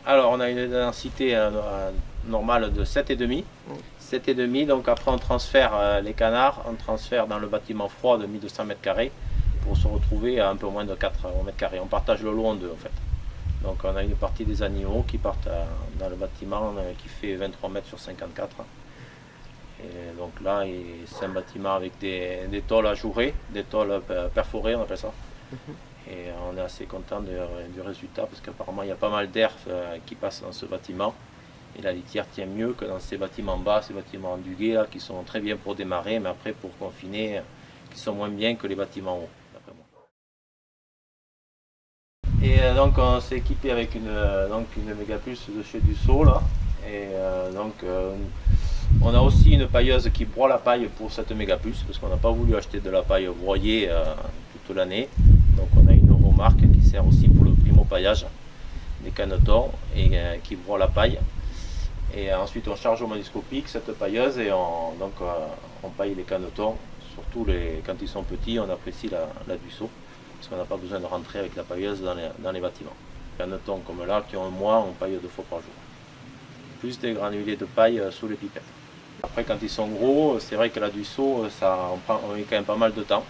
Alors on a une densité normale de 7,5. 7,5, donc après on transfère les canards, on transfère dans le bâtiment froid de 1200 m² pour se retrouver à un peu moins de 4 m². On partage le lot en deux en fait. Donc on a une partie des animaux qui partent dans le bâtiment qui fait 23 mètres sur 54. Et donc là c'est un bâtiment avec des tôles ajourées, des tôles perforées on appelle ça. Et on est assez content du résultat parce qu'apparemment il y a pas mal d'air qui passe dans ce bâtiment. Et la litière tient mieux que dans ces bâtiments bas, ces bâtiments endugués là, qui sont très bien pour démarrer, mais après pour confiner, qui sont moins bien que les bâtiments hauts. Et donc on s'est équipé avec une Megaplus de chez Dussault là. Et on a aussi une pailleuse qui broie la paille pour cette Megaplus parce qu'on n'a pas voulu acheter de la paille broyée toute l'année. Donc on a une Euromark qui sert aussi pour le primo-paillage des canetons et qui broie la paille. Et ensuite on charge au monoscopique cette pailleuse et on paille les canetons. Surtout quand ils sont petits, on apprécie la Dussault parce qu'on n'a pas besoin de rentrer avec la pailleuse dans les bâtiments. Les canetons comme là qui ont un mois, on paille 2 fois par jour. Plus des granulés de paille sous les pipettes. Après quand ils sont gros, c'est vrai que la Dussault, on met quand même pas mal de temps.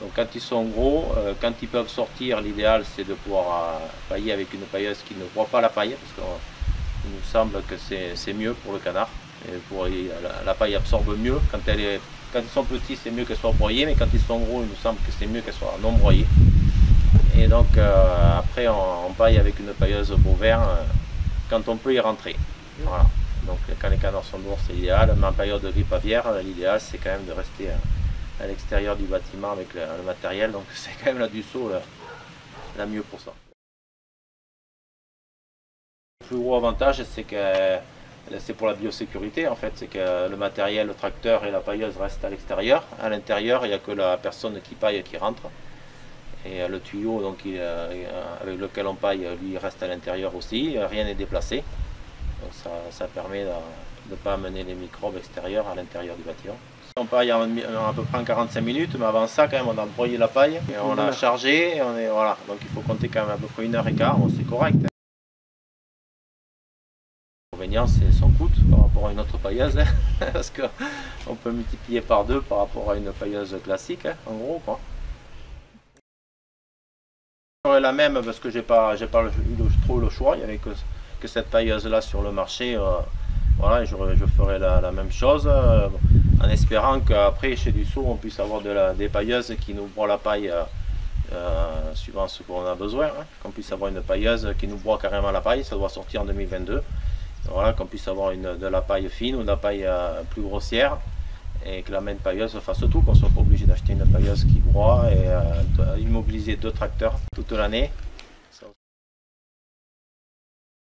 Donc quand ils sont gros, quand ils peuvent sortir, l'idéal c'est de pouvoir pailler avec une pailleuse qui ne broie pas la paille, parce qu'il nous semble que c'est mieux pour le canard. Et la paille absorbe mieux. Quand ils sont petits, c'est mieux qu'elle soit broyée, mais quand ils sont gros, il nous semble que c'est mieux qu'elle soit non broyée. Et donc après on paille avec une pailleuse bovin quand on peut y rentrer. Voilà. Donc quand les canards sont dehors, c'est idéal, mais en période de grippe aviaire, l'idéal c'est quand même de rester à l'extérieur du bâtiment avec le matériel, donc c'est quand même la Dussault la mieux pour ça. Le plus gros avantage c'est que c'est pour la biosécurité en fait, c'est que le matériel, le tracteur et la pailleuse restent à l'extérieur. À l'intérieur, il n'y a que la personne qui paille qui rentre. Et le tuyau donc, avec lequel on paille, lui reste à l'intérieur aussi, rien n'est déplacé. Donc ça permet de ne pas amener les microbes extérieurs à l'intérieur du bâtiment. On paille à peu près en 45 minutes, mais avant ça, quand même, on a broyé la paille, et on l'a chargée, et voilà. Donc il faut compter quand même à peu près 1h15, bon, c'est correct. L'inconvénient, c'est son coût par rapport à une autre pailleuse, hein, parce qu'on peut multiplier par 2 par rapport à une pailleuse classique, hein, en gros, quoi. J'aurais la même parce que j'ai pas eu trop le choix, il n'y avait que cette pailleuse là sur le marché. Voilà, je ferai la même chose en espérant qu'après chez Dussault on puisse avoir des pailleuses qui nous broient la paille suivant ce qu'on a besoin, hein, qu'on puisse avoir une pailleuse qui nous broie carrément la paille, ça doit sortir en 2022. Voilà, qu'on puisse avoir de la paille fine ou de la paille plus grossière et que la même pailleuse fasse tout, qu'on ne soit pas obligé d'acheter une pailleuse qui broie et immobiliser 2 tracteurs toute l'année.